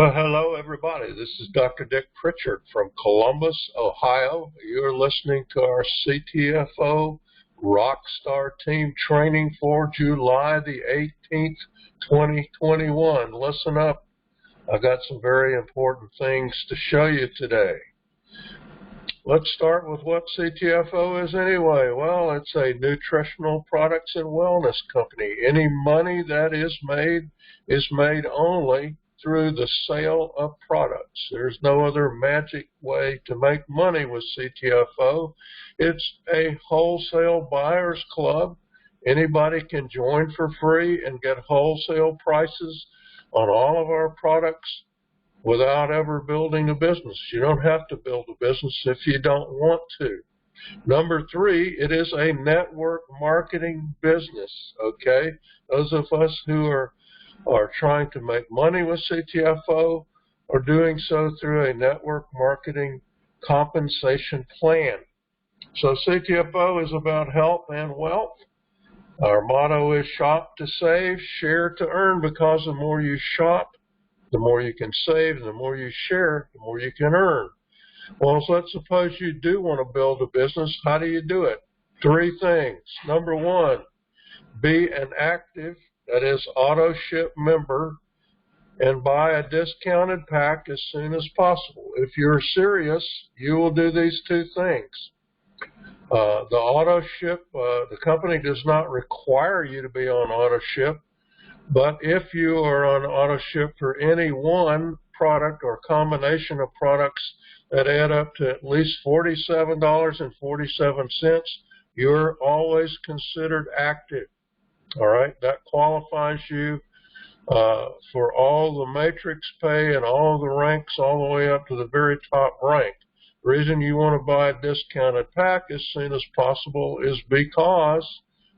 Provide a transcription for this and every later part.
Well, hello, everybody. This is Dr. Dick Pritchard from Columbus, Ohio. You're listening to our CTFO Rockstar Team Training for July the 18th, 2021. Listen up. I've got some very important things to show you today. Let's start with what CTFO is anyway. Well, it's a nutritional products and wellness company. Any money that is made only through the sale of products. There's no other magic way to make money with CTFO. It's a wholesale buyers club. Anybody can join for free and get wholesale prices on all of our products without ever building a business. You don't have to build a business if you don't want to. Number three, it is a network marketing business, okay? Those of us who are trying to make money with CTFO are doing so through a network marketing compensation plan. So CTFO is about health and wealth. Our motto is shop to save, share to earn, because the more you shop, the more you can save, and the more you share, the more you can earn. Well, so let's suppose you do want to build a business. How do you do it? Three things. Number one, be an active, that is, auto ship member, and buy a discounted pack as soon as possible. If you're serious, you will do these two things. The auto ship, the company does not require you to be on auto ship, but if you are on auto ship for any one product or combination of products that add up to at least $47.47, you're always considered active. All right, that qualifies you for all the matrix pay and all the ranks all the way up to the very top rank. The reason you want to buy a discounted pack as soon as possible is because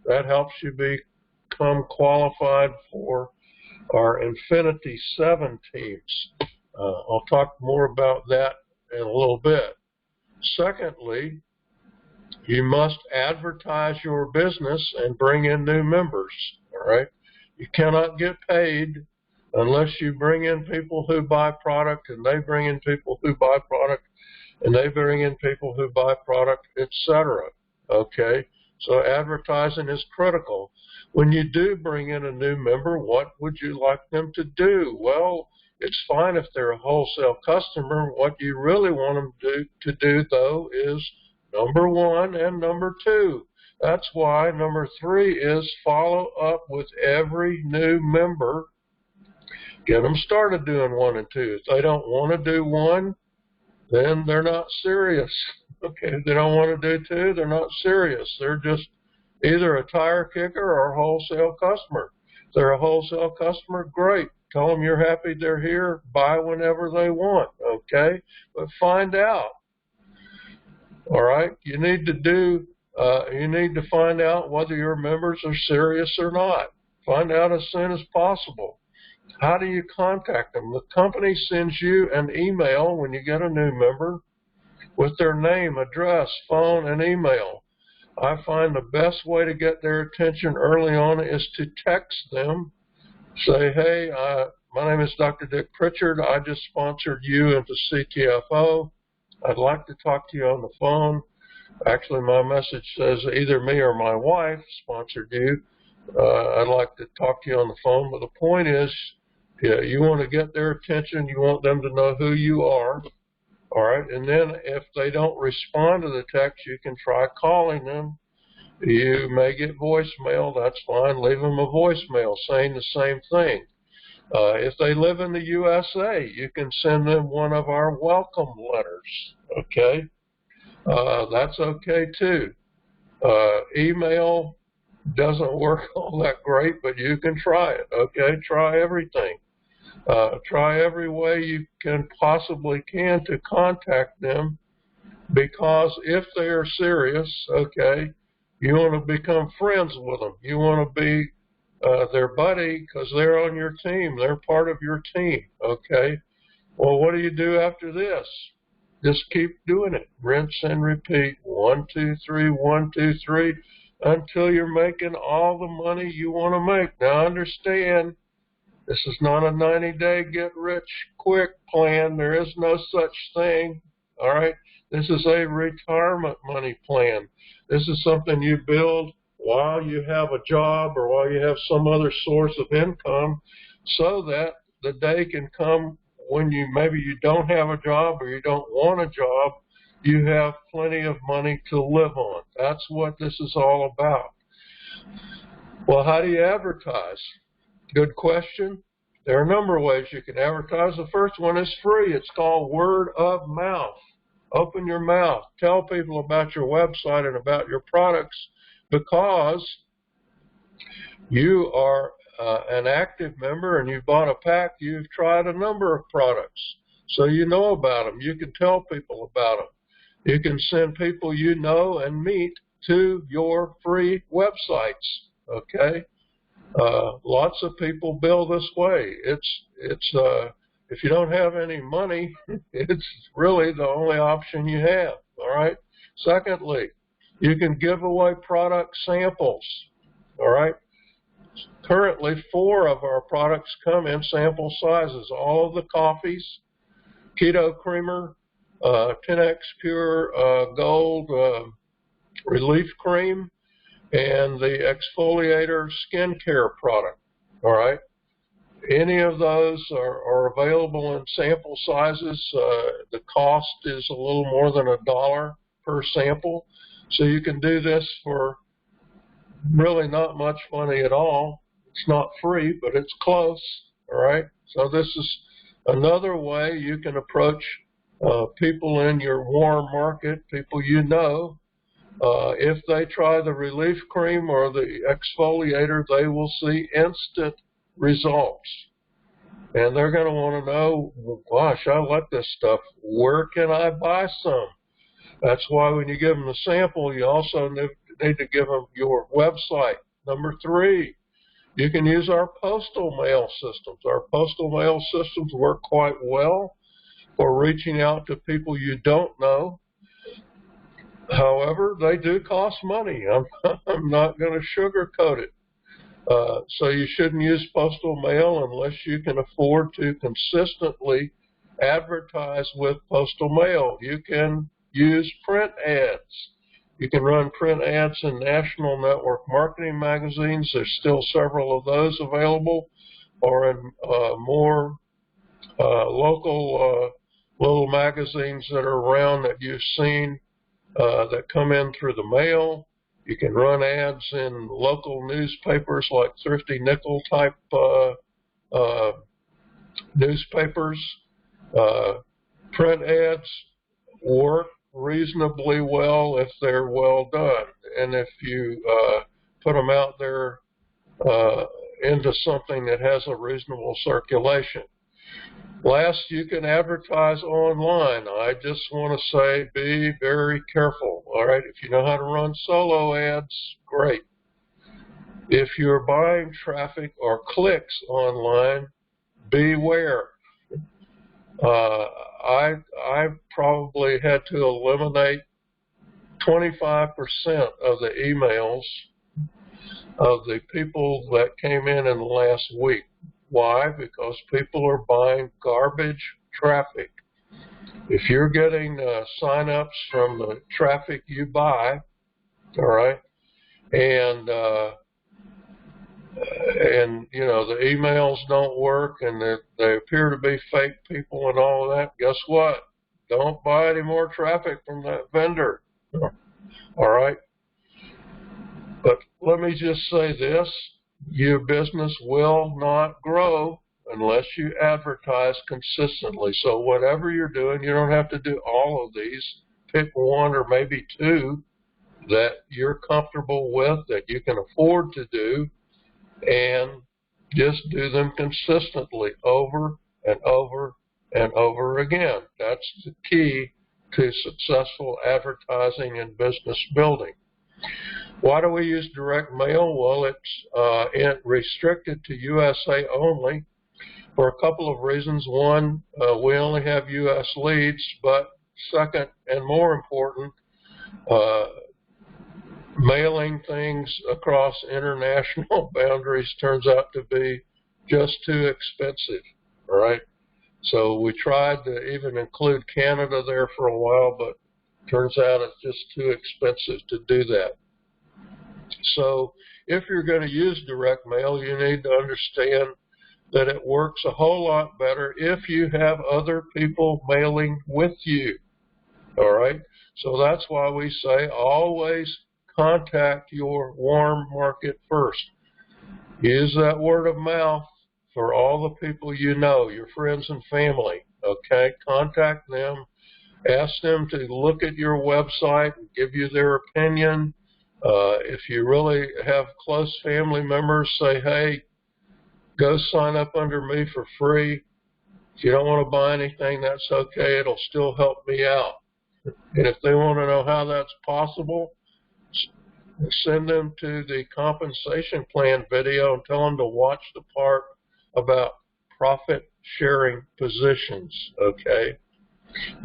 that helps you become qualified for our Infinity 7 teams. I'll talk more about that in a little bit. Secondly, you must advertise your business and bring in new members, all right? You cannot get paid unless you bring in people who buy product, and they bring in people who buy product, and they bring in people who buy product, etc., okay? So advertising is critical. When you do bring in a new member, what would you like them to do? Well, it's fine if they're a wholesale customer. What you really want them to do, though, is number one and number two. That's why number three is follow up with every new member. Get them started doing one and two. If they don't want to do one, then they're not serious. Okay, if they don't want to do two, they're not serious. They're just either a tire kicker or a wholesale customer. If they're a wholesale customer, great. Tell them you're happy they're here. Buy whenever they want, okay? But find out. All right, you need to find out whether your members are serious or not. Find out as soon as possible. How do you contact them? The company sends you an email when you get a new member with their name, address, phone, and email. I find the best way to get their attention early on is to text them. Say, hey, my name is Dr. Dick Pritchard. I just sponsored you into CTFO. I'd like to talk to you on the phone. Actually, my message says either me or my wife sponsored you. I'd like to talk to you on the phone. But the point is, yeah, you want to get their attention. You want them to know who you are. All right. And then if they don't respond to the text, you can try calling them. You may get voicemail. That's fine. Leave them a voicemail saying the same thing. If they live in the USA, you can send them one of our welcome letters, okay? That's okay, too. Email doesn't work all that great, but you can try it, okay? Try everything. Try every way you can possibly to contact them, because if they are serious, okay, you want to become friends with them. You want to be their buddy because they're on your team. They're part of your team, okay? Well, what do you do after this? Just keep doing it. Rinse and repeat. 1, 2, 3, 1, 2, 3, until you're making all the money you want to make. Now, understand, This is not a 90-day get-rich-quick plan. There is no such thing, all right? This is a retirement money plan. This is something you build while you have a job or while you have some other source of income so that the day can come when maybe you don't have a job or you don't want a job, you have plenty of money to live on. That's what this is all about. Well, how do you advertise? Good question. There are a number of ways you can advertise. The first one is free. It's called word of mouth. Open your mouth. Tell people about your website and about your products because you are an active member and you've bought a pack. You've tried a number of products, so you know about them. You can tell people about them. You can send people you know and meet to your free websites, okay? Lots of people bill this way. If you don't have any money, it's really the only option you have, all right? Secondly, you can give away product samples, all right? Currently, 4 of our products come in sample sizes. All of the coffees, Keto Creamer, 10X Pure Gold Relief Cream, and the Exfoliator Skincare product, all right? Any of those are available in sample sizes. The cost is a little more than $1 per sample. So you can do this for really not much money at all. It's not free, but it's close, all right? So this is another way you can approach people in your warm market, people you know. If they try the relief cream or the exfoliator, they will see instant results. And they're going to want to know, well, gosh, I like this stuff. Where can I buy some? That's why when you give them the sample, you also need to give them your website. Number 3, you can use our postal mail systems. Our postal mail systems work quite well for reaching out to people you don't know. However, they do cost money. I'm not going to sugarcoat it. So you shouldn't use postal mail unless you can afford to consistently advertise with postal mail. You can use print ads. You can run print ads in national network marketing magazines. There's still several of those available, or in more local little magazines that are around that you've seen that come in through the mail. You can run ads in local newspapers like Thrifty Nickel type newspapers. Print ads work reasonably well if they're well done, and if you put them out there into something that has a reasonable circulation. Last, you can advertise online. I just want to say be very careful, all right? If you know how to run solo ads, great. If you're buying traffic or clicks online, beware. I probably had to eliminate 25% of the emails of the people that came in the last week. Why? Because people are buying garbage traffic. If you're getting sign-ups from the traffic you buy, all right, and you know the emails don't work and they appear to be fake people and all of that, guess what? Don't buy any more traffic from that vendor. All right? But let me just say this. Your business will not grow unless you advertise consistently. So whatever you're doing, you don't have to do all of these. Pick 1 or maybe 2 that you're comfortable with, that you can afford to do, and just do them consistently over and over and over again. That's the key to successful advertising and business building. Why do we use direct mail? Well, it's restricted to USA only for a couple of reasons. One, we only have US leads, but second and more important, mailing things across international boundaries turns out to be just too expensive, all right? So we tried to even include Canada there for a while, but turns out it's just too expensive to do that. So if you're going to use direct mail, you need to understand that it works a whole lot better if you have other people mailing with you, all right? So that's why we say always contact your warm market first. Use that word of mouth for all the people you know, your friends and family, okay? Contact them. Ask them to look at your website and give you their opinion. If you really have close family members, say, hey, go sign up under me for free. If you don't want to buy anything, that's okay. It'll still help me out. And if they want to know how that's possible, send them to the compensation plan video and tell them to watch the part about profit sharing positions, okay?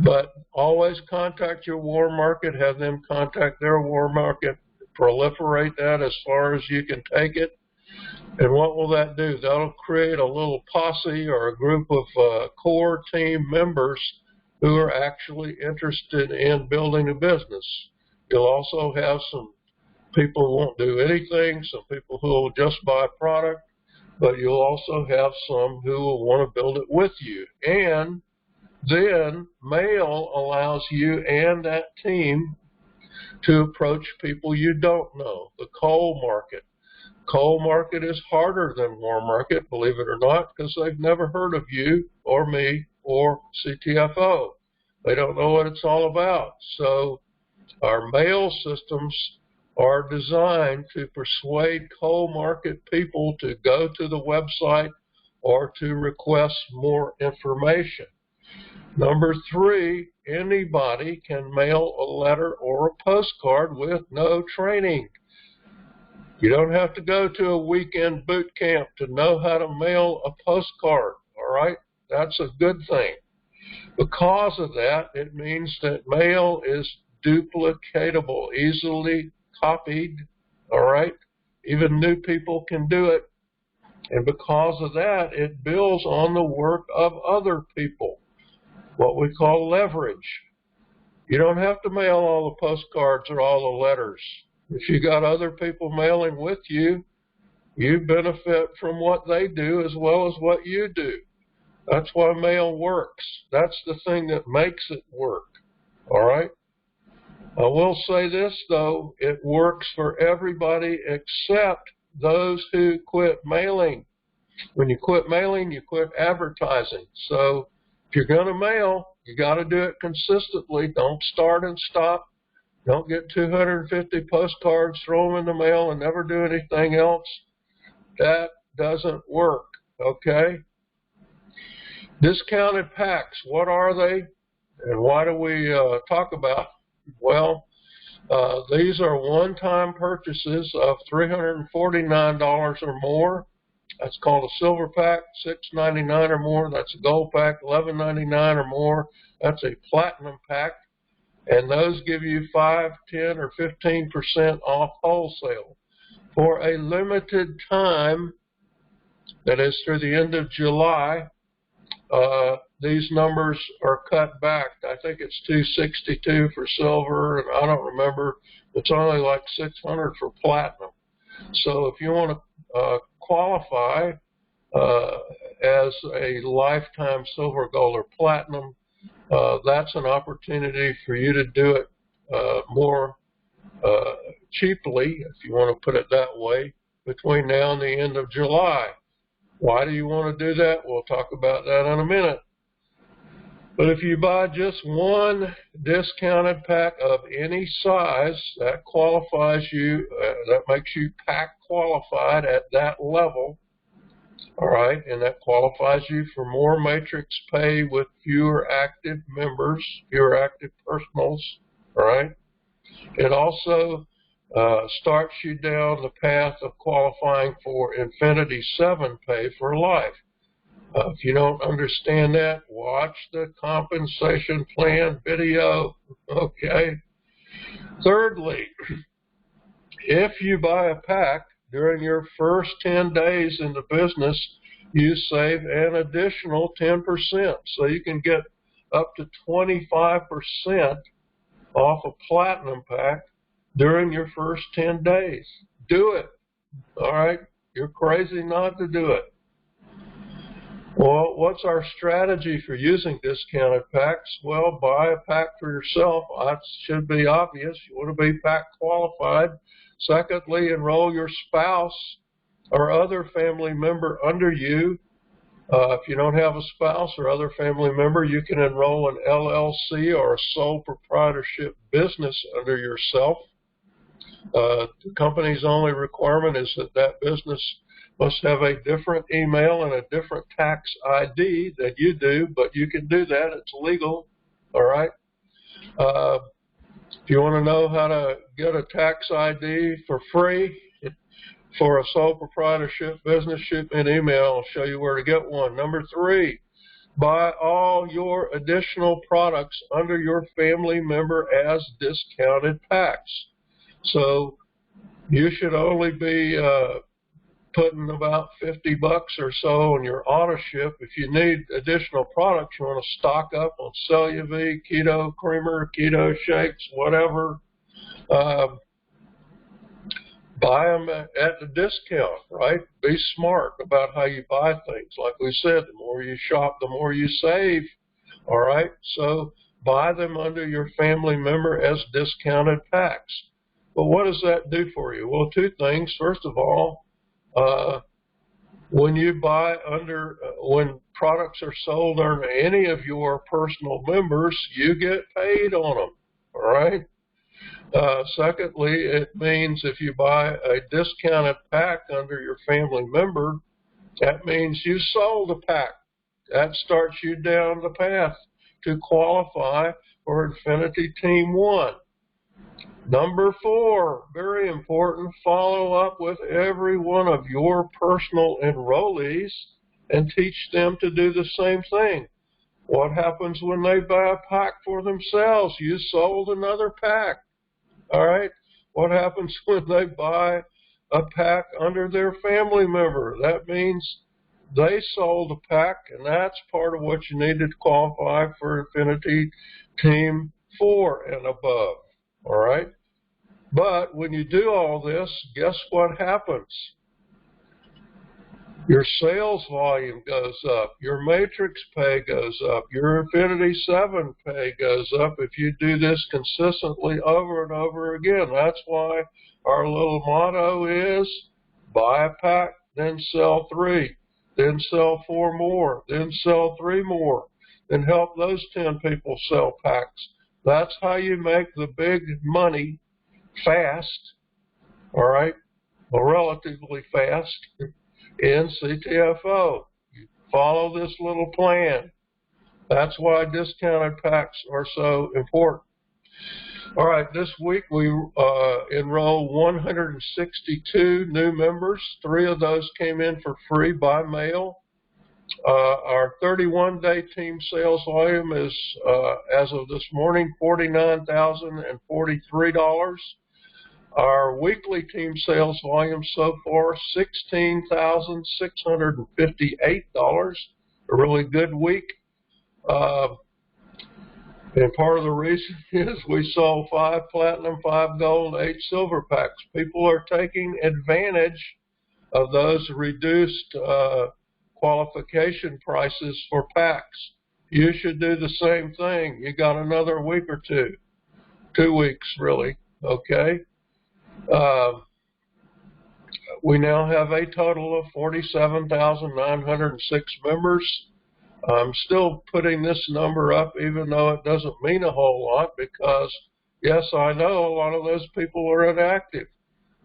But always contact your warm market, have them contact their warm market, proliferate that as far as you can take it. And what will that do? That'll create a little posse or a group of core team members who are actually interested in building a business. You'll also have some people who won't do anything, some people who will just buy product, but you'll also have some who will want to build it with you. And then mail allows you and that team to approach people you don't know, the cold market. Cold market is harder than warm market, believe it or not, because they've never heard of you or me or CTFO. They don't know what it's all about. So our mail systems are designed to persuade cold market people to go to the website or to request more information. Number 3, anybody can mail a letter or a postcard with no training. You don't have to go to a weekend boot camp to know how to mail a postcard, all right? That's a good thing. Because of that, it means that mail is duplicatable, easily copied, all right? Even new people can do it. And because of that, it builds on the work of other people, what we call leverage. You don't have to mail all the postcards or all the letters. If you got other people mailing with you, you benefit from what they do as well as what you do. That's why mail works. That's the thing that makes it work, all right? I will say this, though, it works for everybody except those who quit mailing. When you quit mailing, you quit advertising. So if you're going to mail, you got to do it consistently. Don't start and stop. Don't get 250 postcards, throw them in the mail, and never do anything else. That doesn't work, okay? Discounted packs, what are they? And why do we talk about them? Well, these are one-time purchases of $349 or more. That's called a silver pack, $6.99 or more. That's a gold pack, $11.99 or more. That's a platinum pack. And those give you 5, 10, or 15% off wholesale. For a limited time, that is through the end of July, these numbers are cut back. I think it's $262 for silver, and I don't remember. It's only like $600 for platinum. So if you want to qualify as a lifetime silver, gold, or platinum, that's an opportunity for you to do it more cheaply, if you want to put it that way, between now and the end of July. Why do you want to do that? We'll talk about that in a minute. But if you buy just one discounted pack of any size, that qualifies you, that makes you pack qualified at that level. All right, and that qualifies you for more matrix pay with fewer active members, fewer active personals, all right? It also starts you down the path of qualifying for Infinity 7 pay for life. If you don't understand that, watch the compensation plan video, okay? Thirdly, if you buy a pack during your first 10 days in the business, you save an additional 10%. So you can get up to 25% off a platinum pack during your first 10 days. Do it. All right? You're crazy not to do it. Well, what's our strategy for using discounted packs? Well, buy a pack for yourself. That should be obvious. You want to be pack qualified. Secondly, enroll your spouse or other family member under you. If you don't have a spouse or other family member, you can enroll an LLC or a sole proprietorship business under yourself. The company's only requirement is that that business must have a different email and a different tax ID than you do, but you can do that. It's legal, all right? If you want to know how to get a tax ID for free for a sole proprietorship business, shoot me an email. I'll show you where to get one. Number 3, buy all your additional products under your family member as discounted packs. So you should only be putting about $50 or so on your auto ship. If you need additional products, you want to stock up on Celluv, Keto Creamer, Keto Shakes, whatever. Buy them at the discount, right? Be smart about how you buy things. Like we said, the more you shop, the more you save, all right? So buy them under your family member as discounted packs. But what does that do for you? Well, 2 things. First of all, when you buy when products are sold under any of your personal members, you get paid on them, all right? Secondly, it means if you buy a discounted pack under your family member, that means you sold a pack. That starts you down the path to qualify for Infinity Team 1. Number 4, very important, follow up with every one of your personal enrollees and teach them to do the same thing. What happens when they buy a pack for themselves? You sold another pack. All right? What happens when they buy a pack under their family member? That means they sold a pack, and that's part of what you need to qualify for Infinity Team 4 and above. All right? But when you do all this, guess what happens? Your sales volume goes up, your matrix pay goes up, your Infinity 7 pay goes up if you do this consistently over and over again. That's why our little motto is buy a pack, then sell 3, then sell 4 more, then sell 3 more, then help those 10 people sell packs. That's how you make the big money fast, all right, or relatively fast in CTFO. You follow this little plan. That's why discounted packs are so important. All right, this week we enrolled 162 new members. 3 of those came in for free by mail. Our 31-day team sales volume is, as of this morning, $49,043. Our weekly team sales volume so far, $16,658. A really good week. And part of the reason is we sold 5 platinum, 5 gold, 8 silver packs. People are taking advantage of those reduced qualification prices for packs. You should do the same thing. You got another week or 2. 2 weeks, really, okay? We now have a total of 47,906 members. I'm still putting this number up even though it doesn't mean a whole lot because, yes, I know a lot of those people are inactive.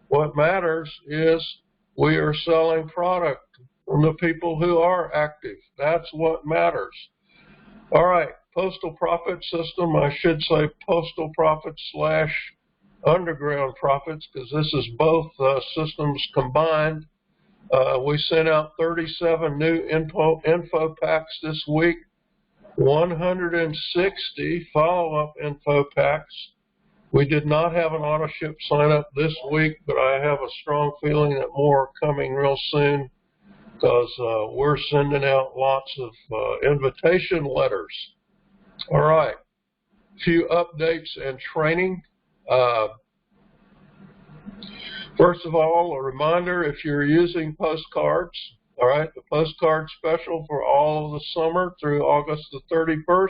What matters is we are selling product from the people who are active. That's what matters. All right, postal profit system, I should say postal profit / underground profits because this is both systems combined. We sent out 37 new info packs this week, 160 follow-up info packs. We did not have an auto ship sign up this week, but I have a strong feeling that more are coming real soon. because we're sending out lots of invitation letters. All right, a few updates and training. First of all, a reminder, if you're using postcards, all right, the postcard special for all of the summer through August the 31st,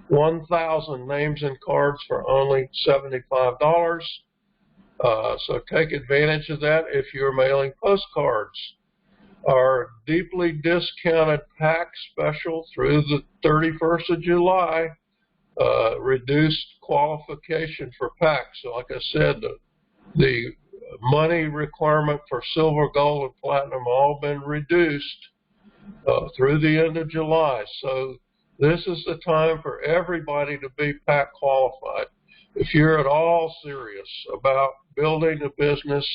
1,000 names and cards for only $75. So take advantage of that if you're mailing postcards. Our deeply discounted pack special through the 31st of July, reduced qualification for packs. So like I said, the money requirement for silver, gold, and platinum all been reduced through the end of July. So this is the time for everybody to be pack qualified. If you're at all serious about building a business,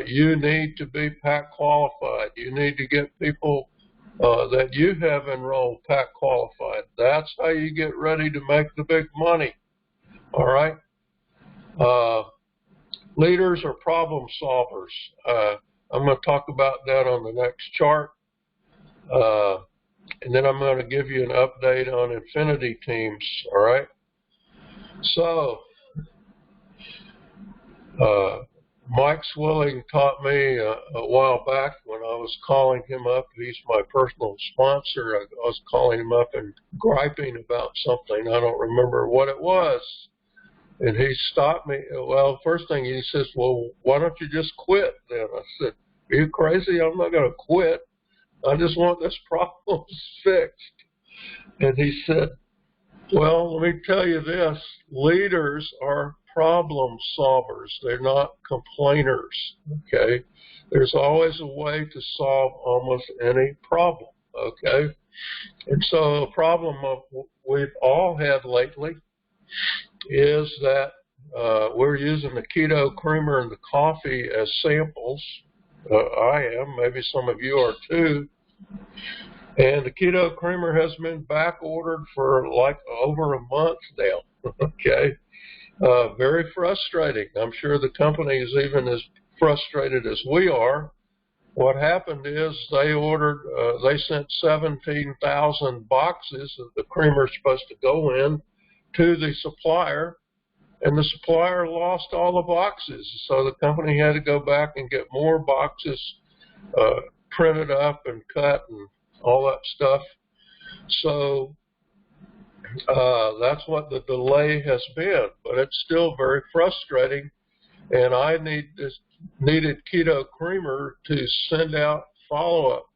you need to be pack qualified. You need to get people that you have enrolled pack qualified. That's how you get ready to make the big money. All right? Leaders are problem solvers. I'm going to talk about that on the next chart. And then I'm going to give you an update on infinity teams. All right? So, Mike Swilling taught me a while back when I was calling him up. He's my personal sponsor. I was calling him up and griping about something. I don't remember what it was. And he stopped me. Well, first thing he says, well, why don't you just quit then? I said, are you crazy? I'm not going to quit. I just want this problem fixed. And he said, well, let me tell you this. Leaders are problem solvers. They're not complainers, okay? There's always a way to solve almost any problem, okay? And so a problem we've all had lately is that we're using the keto creamer and the coffee as samples. I am, maybe some of you are too. And the keto creamer has been back ordered for like over a month now, okay? Very frustrating. I'm sure the company is even as frustrated as we are. What happened is they sent 17,000 boxes that the creamer is supposed to go in to the supplier, and the supplier lost all the boxes. So the company had to go back and get more boxes printed up and cut and all that stuff. So that's what the delay has been, but it's still very frustrating. And I needed Keto Creamer to send out follow-up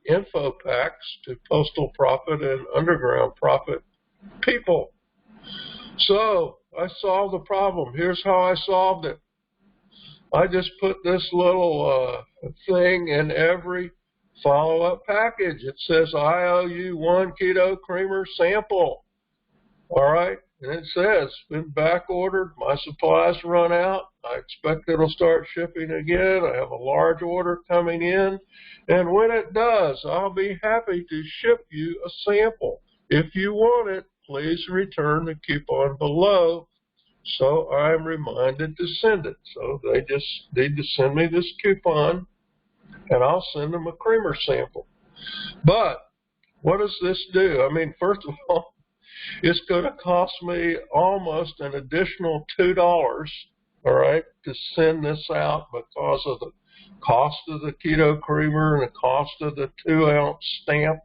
info packs to Postal Profit and Underground Profit people. So I solved the problem. Here's how I solved it. I just put this little thing in every follow-up package. It says, I owe you 1 Keto Creamer sample. All right? And it says, been back ordered. My supplies run out. I expect it'll start shipping again. I have a large order coming in. And when it does, I'll be happy to ship you a sample. If you want it, please return the coupon below so I'm reminded to send it. So they just need to send me this coupon, and I'll send them a creamer sample. But what does this do? I mean, first of all, it's going to cost me almost an additional $2, all right, to send this out because of the cost of the keto creamer and the cost of the 2-ounce stamp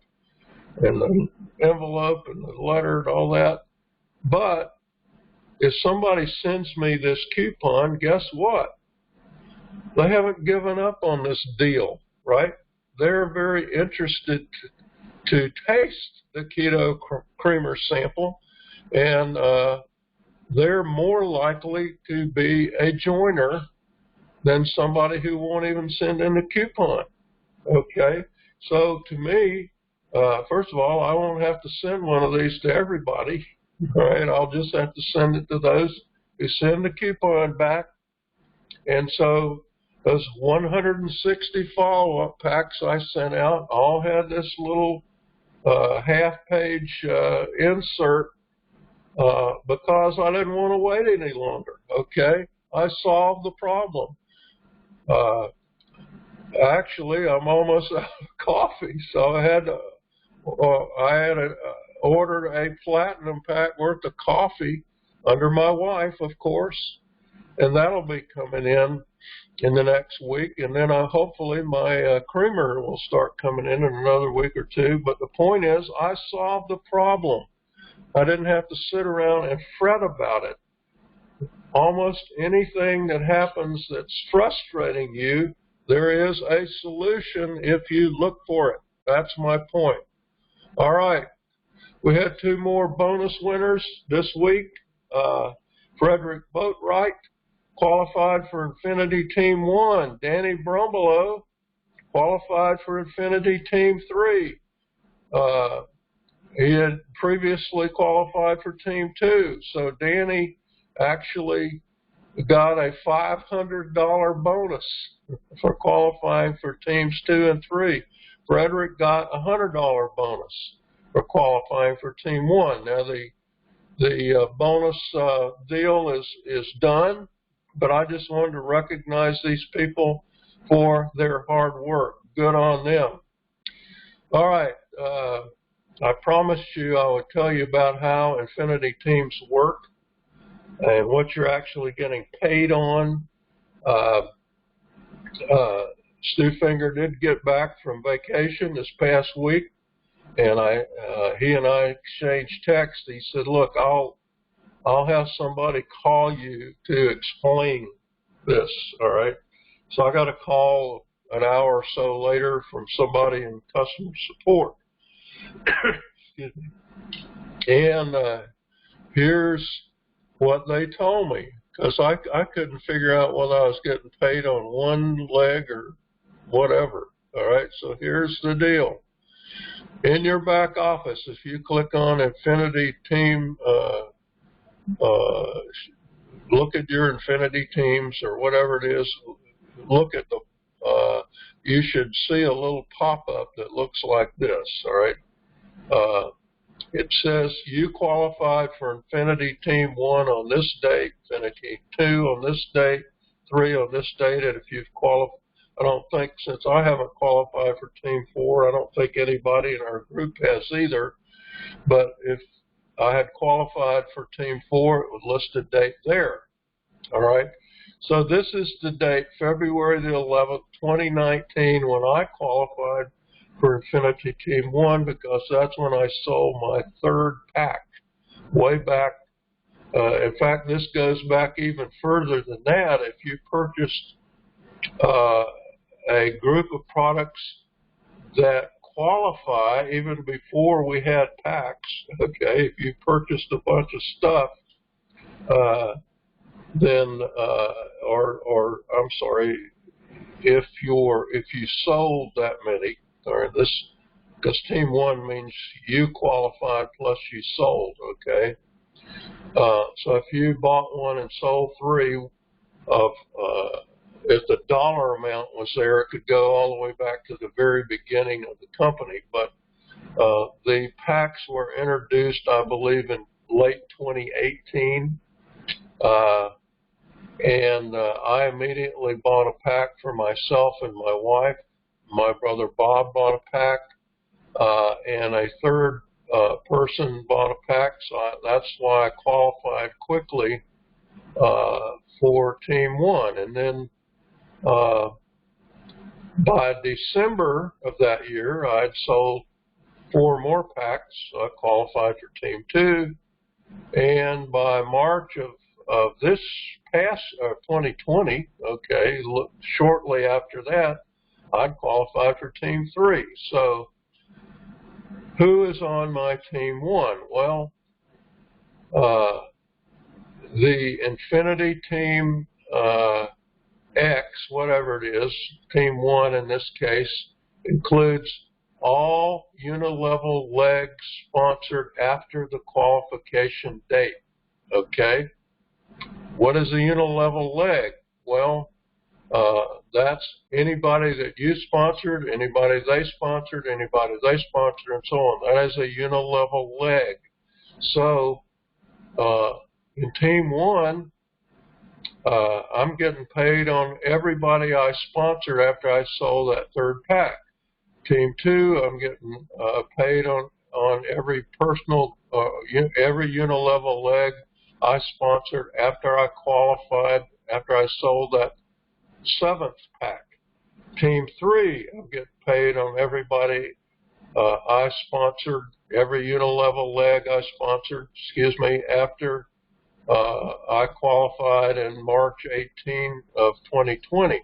and the envelope and the letter and all that. But if somebody sends me this coupon, guess what? They haven't given up on this deal, right? They're very interested to taste the keto creamer sample, and they're more likely to be a joiner than somebody who won't even send in a coupon, okay? So to me, first of all, I won't have to send one of these to everybody, all right? I'll just have to send it to those who send the coupon back. And so those 160 follow-up packs I sent out all had this little half-page insert because I didn't want to wait any longer, okay? I solved the problem. Actually, I'm almost out of coffee, so I had to, ordered a platinum pack worth of coffee under my wife, of course, and that'll be coming in the next week, and then hopefully my creamer will start coming in another week or two. But the point is, I solved the problem. I didn't have to sit around and fret about it. Almost anything that happens that's frustrating you, there is a solution if you look for it. That's my point. All right. We had 2 more bonus winners this week. Frederick Boatwright qualified for Infinity Team 1. Danny Brumbelow qualified for Infinity Team 3. He had previously qualified for Team 2. So Danny actually got a $500 bonus for qualifying for Teams 2 and 3. Frederick got a $100 bonus for qualifying for Team 1. Now the bonus deal is done, but I just wanted to recognize these people for their hard work. Good on them. All right. I promised you I would tell you about how Infinity Teams work and what you're actually getting paid on. Stu Finger did get back from vacation this past week, and he and I exchanged texts. He said, "Look, I'll have somebody call you to explain this." All right. So I got a call an hour or so later from somebody in customer support. Excuse me. And here's what they told me, because I couldn't figure out whether I was getting paid on one leg or whatever. All right. So here's the deal. In your back office, if you click on Infinity Team, look at your Infinity Teams or whatever it is, look at the, you should see a little pop-up that looks like this, all right? It says you qualified for Infinity Team 1 on this date, Infinity 2 on this date, 3 on this date, and if you've qualified, I don't think, since I haven't qualified for Team 4, I don't think anybody in our group has either, but if I had qualified for Team 4, it would list a date there, all right? So this is the date, February the 11th, 2019, when I qualified for Infinity Team 1, because that's when I sold my 3rd pack, way back. In fact, this goes back even further than that. If you purchased a group of products that qualify even before we had packs, okay, if you purchased a bunch of stuff, then, or I'm sorry, if you sold that many, or this, because Team 1 means you qualified plus you sold, okay? So if you bought one and sold 3 of, if the dollar amount was there, it could go all the way back to the very beginning of the company. But the packs were introduced, I believe, in late 2018. And I immediately bought a pack for myself and my wife. My brother Bob bought a pack, and a 3rd person bought a pack. So that's why I qualified quickly for Team 1. And then by December of that year, I'd sold 4 more packs. So I qualified for Team 2. And by March of this past 2020, okay, shortly after that, I'd qualified for Team 3. So who is on my Team 1? Well, the Infinity Team X, whatever it is, Team 1 in this case, includes all unilevel legs sponsored after the qualification date, okay? What is a unilevel leg? Well, that's anybody that you sponsored, anybody they sponsored, anybody they sponsored, and so on. That is a unilevel leg. So in Team 1, I'm getting paid on everybody I sponsored after I sold that third pack. Team 2, I'm getting paid on every personal, every unilevel leg I sponsored after I qualified, after I sold that 7th pack. Team 3, I'm getting paid on everybody I sponsored, every unilevel leg I sponsored, after I qualified in March 18 of 2020.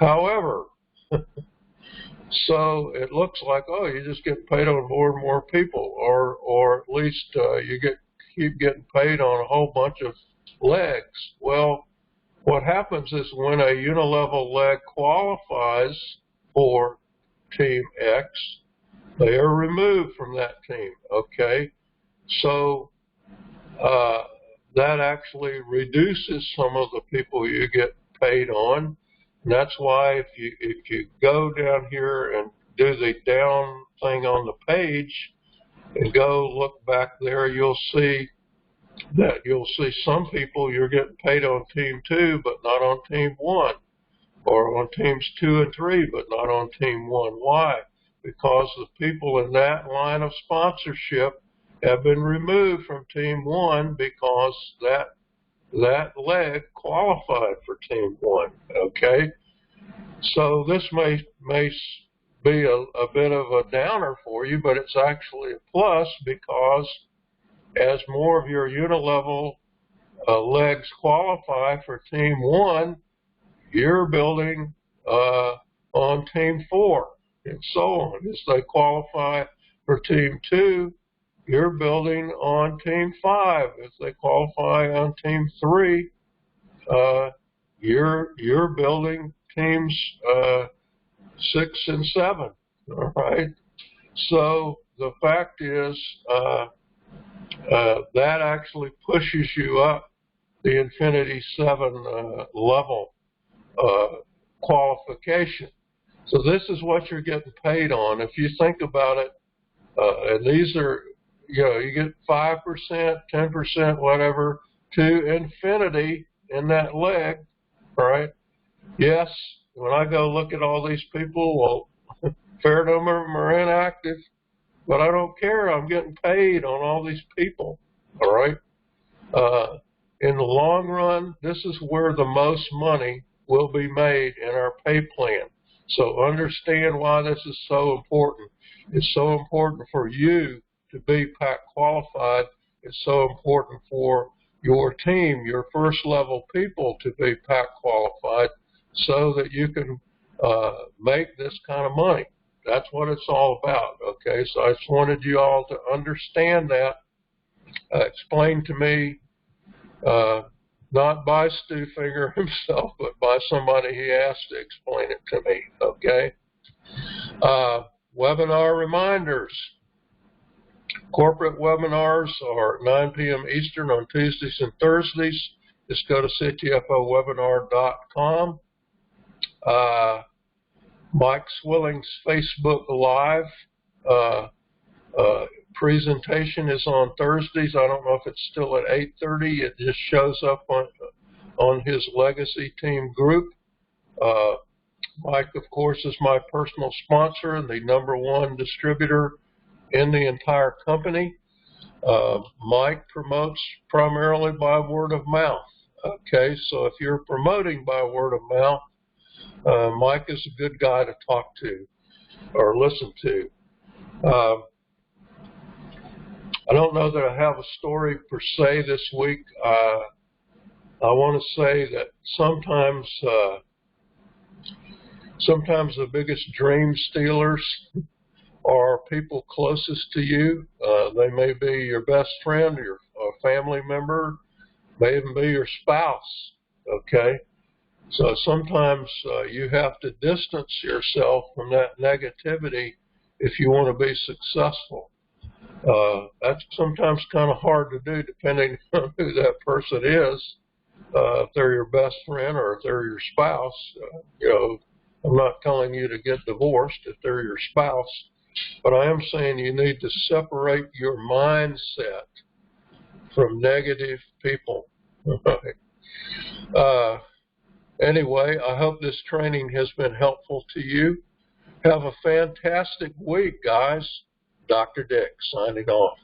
However, so it looks like, oh, you just get paid on more and more people, or at least you keep getting paid on a whole bunch of legs. Well, what happens is when a unilevel leg qualifies for Team X, they are removed from that team, okay? So that actually reduces some of the people you get paid on. And that's why if you go down here and do the down thing on the page and go look back there, you'll see some people you're getting paid on Team 2 but not on Team 1, or on Teams 2 and 3 but not on Team 1. Why? Because the people in that line of sponsorship have been removed from Team 1 because that leg qualified for Team 1, okay? So this may be a bit of a downer for you, but it's actually a plus, because as more of your unilevel legs qualify for Team 1, you're building on Team 4, and so on. As they qualify for Team 2, you're building on Team 5. If they qualify on Team 3, you're building Teams 6 and 7. All right. So the fact is that actually pushes you up the Infinity 7 level qualification. So this is what you're getting paid on. If you think about it, and these are, you get 5%, 10%, whatever, to infinity in that leg, right? Yes, when I go look at all these people, well, fair number of them are inactive, but I don't care. I'm getting paid on all these people, all right? In the long run, this is where the most money will be made in our pay plan. So understand why this is so important. It's so important for you to be PAC qualified. It's so important for your team, your first level people, to be PAC qualified so that you can make this kind of money. That's what it's all about, okay? So I just wanted you all to understand that. Explained to me, not by Stu Finger himself, but by somebody he asked to explain it to me, okay? Webinar reminders. Corporate webinars are 9 p.m. Eastern on Tuesdays and Thursdays. Just go to CTFOwebinar.com. Mike Swilling's Facebook Live presentation is on Thursdays. I don't know if it's still at 8:30. It just shows up on his legacy team group. Mike, of course, is my personal sponsor and the #1 distributor in the entire company. Mike promotes primarily by word of mouth. Okay, so if you're promoting by word of mouth, Mike is a good guy to talk to or listen to. I don't know that I have a story per se this week. I want to say that sometimes the biggest dream stealers are people closest to you. They may be your best friend, or your family member, may even be your spouse, okay? So sometimes you have to distance yourself from that negativity if you want to be successful. That's sometimes kind of hard to do depending on who that person is. If they're your best friend or if they're your spouse, I'm not telling you to get divorced if they're your spouse, but I am saying you need to separate your mindset from negative people. Right? Anyway, I hope this training has been helpful to you. Have a fantastic week, guys. Dr. Dick signing off.